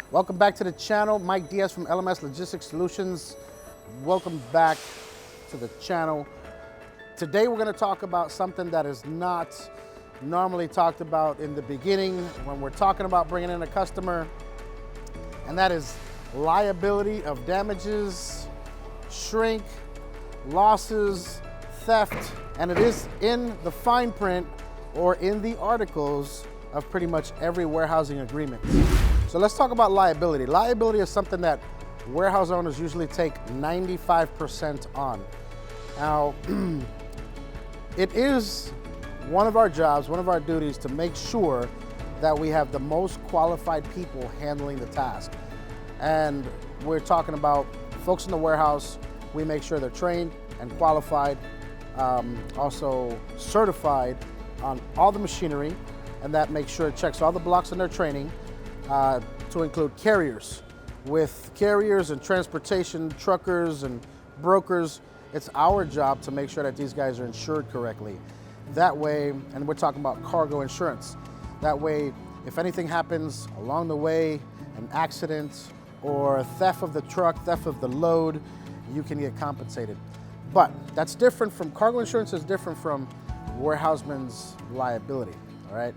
Welcome back to the channel. Mike Diaz from LMS Logistics Solutions. Welcome back to the channel. Today we're going to talk about something that is not normally talked about in the beginning when we're talking about bringing in a customer, and that is liability of damages, shrink, losses, theft, and it is in the fine print or in the articles of pretty much every warehousing agreement. So let's talk about liability. Liability is something that warehouse owners usually take 95% on. Now, it is one of our jobs, one of our duties to make sure that we have the most qualified people handling the task. And we're talking about folks in the warehouse. We make sure they're trained and qualified, also certified on all the machinery, and that makes sure it checks all the blocks in their training. To include carriers. With carriers and transportation, truckers and brokers, it's our job to make sure that these guys are insured correctly. That way, and we're talking about cargo insurance, that way if anything happens along the way, an accident or theft of the truck, theft of the load, you can get compensated. But that's different from, cargo insurance is different from warehouseman's liability, all right?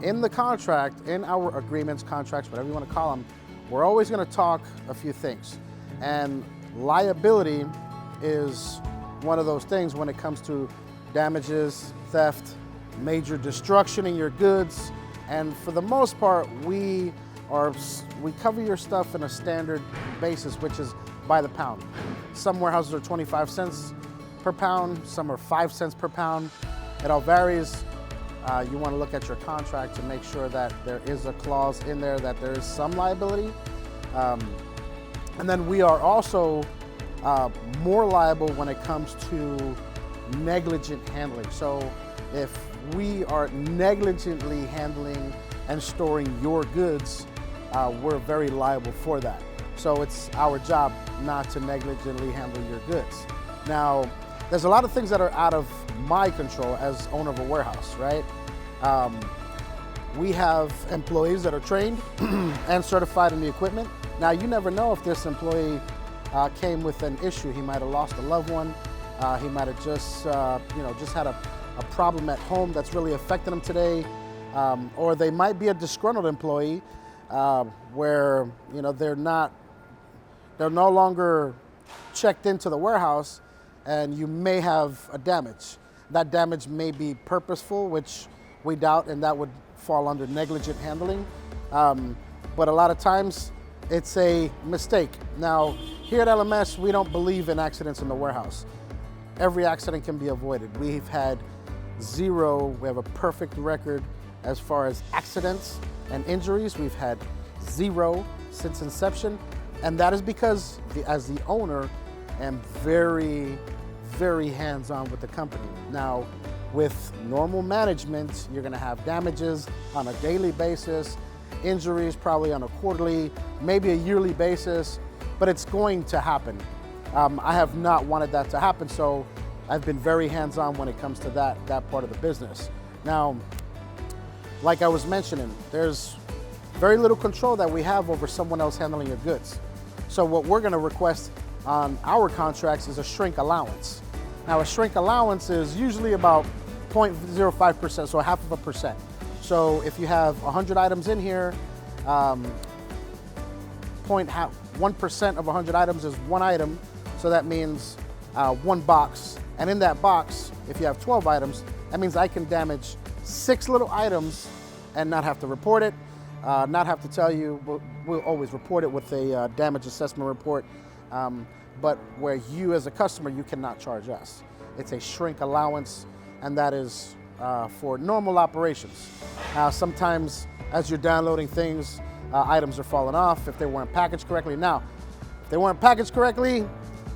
In the contract, in our agreements, contracts, whatever you want to call them, we're always going to talk a few things. And liability is one of those things when it comes to damages, theft, major destruction in your goods. And for the most part, we cover your stuff in a standard basis, which is by the pound. Some warehouses are 25 cents per pound, some are 5 cents per pound. It all varies. You want to look at your contract to make sure that there is a clause in there that there is some liability. And then we are also more liable when it comes to negligent handling. So if we are negligently handling and storing your goods, we're very liable for that. So it's our job not to negligently handle your goods. Now, there's a lot of things that are out of my control as owner of a warehouse, right? We have employees that are trained and certified in the equipment. Now, you never know if this employee came with an issue. He might have lost a loved one. He might have just had a problem at home that's really affecting him today. Or they might be a disgruntled employee where they're no longer checked into the warehouse, and you may have a damage. That damage may be purposeful, which we doubt, and that would fall under negligent handling. But a lot of times it's a mistake. Now, here at LMS, we don't believe in accidents in the warehouse. Every accident can be avoided. We've had zero, we have a perfect record as far as accidents and injuries. We've had zero since inception. And that is because, as the owner, I'm very, very hands-on with the company. Now, with normal management, you're gonna have damages on a daily basis, injuries probably on a quarterly, maybe a yearly basis, but it's going to happen. I have not wanted that to happen, so I've been very hands-on when it comes to that part of the business. Now, like I was mentioning, there's very little control that we have over someone else handling your goods. So what we're gonna request on our contracts is a shrink allowance. Now, a shrink allowance is usually about 0.05%, so 0.5%. So if you have 100 items in here, 1% of 100 items is one item, so that means one box. And in that box, if you have 12 items, that means I can damage 6 little items and not have to report it, not have to tell you. We'll always report it with a damage assessment report. But where you as a customer, you cannot charge us. It's a shrink allowance, and that is for normal operations. Sometimes as you're downloading things, items are falling off if they weren't packaged correctly. Now, if they weren't packaged correctly,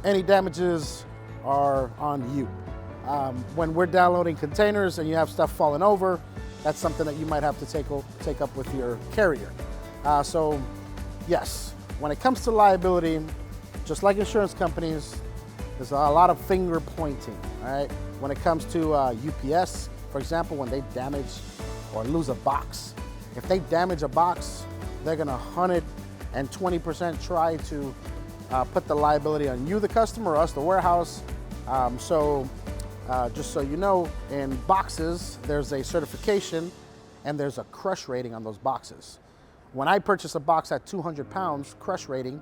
any damages are on you. When we're downloading containers and you have stuff falling over, that's something that you might have to take up with your carrier. So yes, when it comes to liability, just like insurance companies, there's a lot of finger pointing, all right? When it comes to UPS, for example, when they damage or lose a box, if they damage a box, they're gonna hunt it and 20% try to put the liability on you, the customer, or us, the warehouse. Just so you know, in boxes, there's a certification and there's a crush rating on those boxes. When I purchase a box at 200 pounds, crush rating,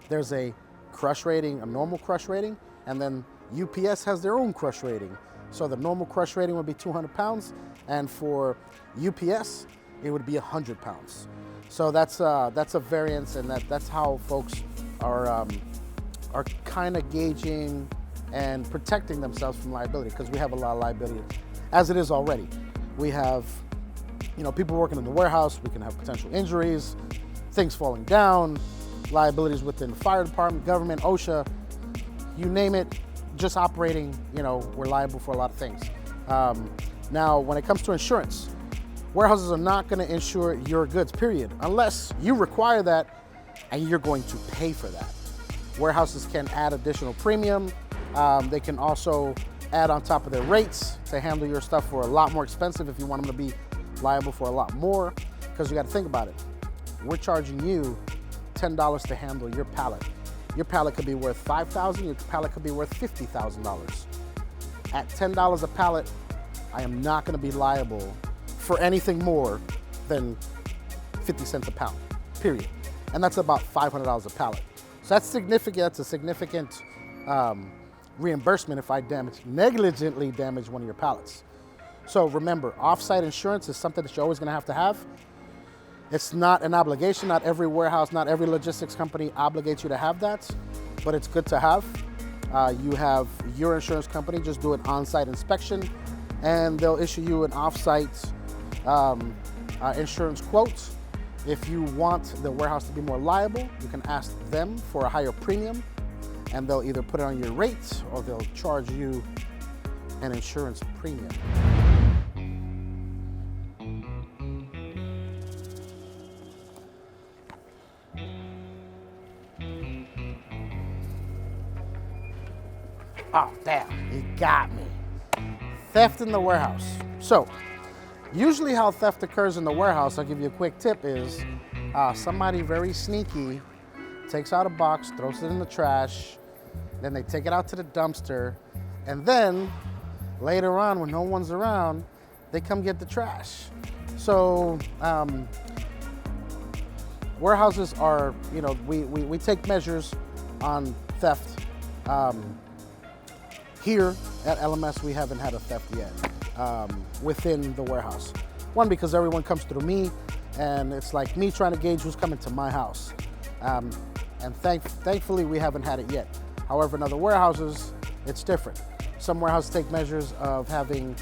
there's a crush rating, a normal crush rating, and then UPS has their own crush rating. So the normal crush rating would be 200 pounds, and for UPS, it would be 100 pounds. So that's a variance, and that's how folks are kind of gauging and protecting themselves from liability, because we have a lot of liability as it is already. We have, people working in the warehouse. We can have potential injuries, things falling down, liabilities within the fire department, government, OSHA, you name it. Just operating, we're liable for a lot of things. Now, when it comes to insurance, warehouses are not going to insure your goods, period, unless you require that and you're going to pay for that. Warehouses can add additional premium. They can also add on top of their rates to handle your stuff for a lot more expensive if you want them to be liable for a lot more, because you got to think about it. We're charging you $10 to handle your pallet. Your pallet could be worth $5,000, your pallet could be worth $50,000. At $10 a pallet, I am not going to be liable for anything more than 50 cents a pound, period. And that's about $500 a pallet. So that's significant. That's a significant reimbursement if I negligently damage one of your pallets. So remember, offsite insurance is something that you're always going to have. It's not an obligation. Not every warehouse, not every logistics company obligates you to have that, but it's good to have. You have your insurance company just do an on-site inspection, and they'll issue you an off-site insurance quote. If you want the warehouse to be more liable, you can ask them for a higher premium, and they'll either put it on your rate or they'll charge you an insurance premium. Oh, damn, he got me. Theft in the warehouse. So, usually how theft occurs in the warehouse, I'll give you a quick tip, is somebody very sneaky takes out a box, throws it in the trash, then they take it out to the dumpster, and then later on when no one's around, they come get the trash. So, warehouses are, we take measures on theft. Here at LMS, we haven't had a theft yet within the warehouse. One, because everyone comes through me, and it's like me trying to gauge who's coming to my house. And thankfully, we haven't had it yet. However, in other warehouses, it's different. Some warehouses take measures of having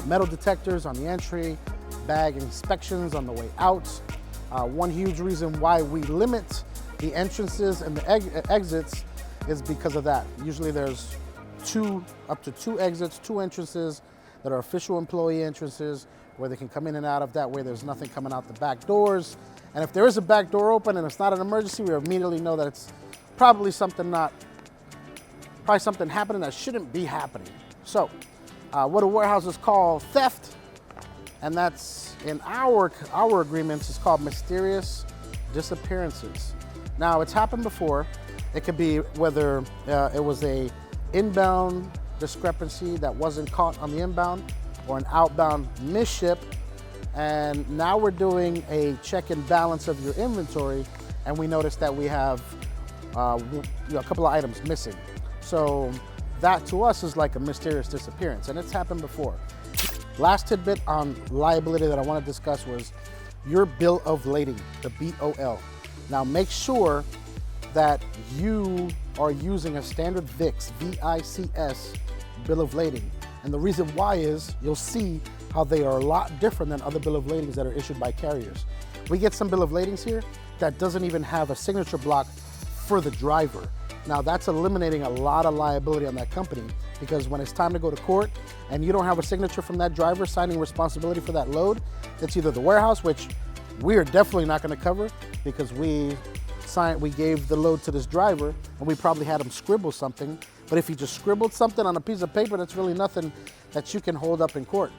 metal detectors on the entry, bag inspections on the way out. One huge reason why we limit the entrances and the exits is because of that. Usually there's up to two exits, two entrances that are official employee entrances where they can come in and out of. That way there's nothing coming out the back doors. And if there is a back door open and it's not an emergency, we immediately know that it's probably something happening that shouldn't be happening. So what a warehouse is called theft, and that's in our agreements, is called mysterious disappearances. Now, it's happened before. It could be whether it was a inbound discrepancy that wasn't caught on the inbound, or an outbound misship, and now we're doing a check and balance of your inventory, and we notice that we have a couple of items missing. So that to us is like a mysterious disappearance, and it's happened before. Last tidbit on liability that I want to discuss was your bill of lading, the BOL. Now make sure that you are using a standard VICS, V-I-C-S, bill of lading. And the reason why is you'll see how they are a lot different than other bill of ladings that are issued by carriers. We get some bill of ladings here that doesn't even have a signature block for the driver. Now that's eliminating a lot of liability on that company, because when it's time to go to court and you don't have a signature from that driver signing responsibility for that load, it's either the warehouse, which we are definitely not going to cover because we gave the load to this driver and we probably had him scribble something. But if he just scribbled something on a piece of paper, that's really nothing that you can hold up in court.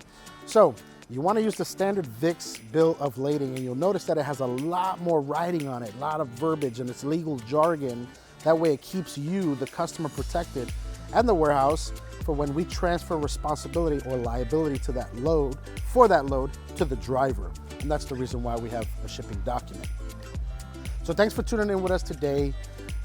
So You want to use the standard VIX bill of lading, and you'll notice that it has a lot more writing on it, a lot of verbiage, and it's legal jargon. That way it keeps you, the customer, protected, and the warehouse for when we transfer responsibility or liability to that load, for that load, to the driver. And that's the reason why we have a shipping document. So thanks for tuning in with us today.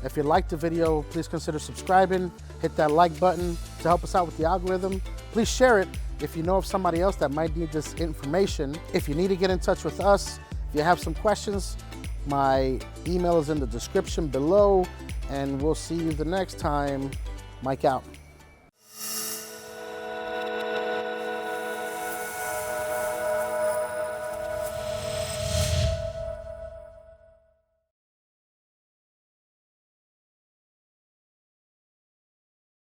If you liked the video, please consider subscribing, hit that like button to help us out with the algorithm. Please share it if you know of somebody else that might need this information. If you need to get in touch with us, if you have some questions, my email is in the description below, and we'll see you the next time. Mike out.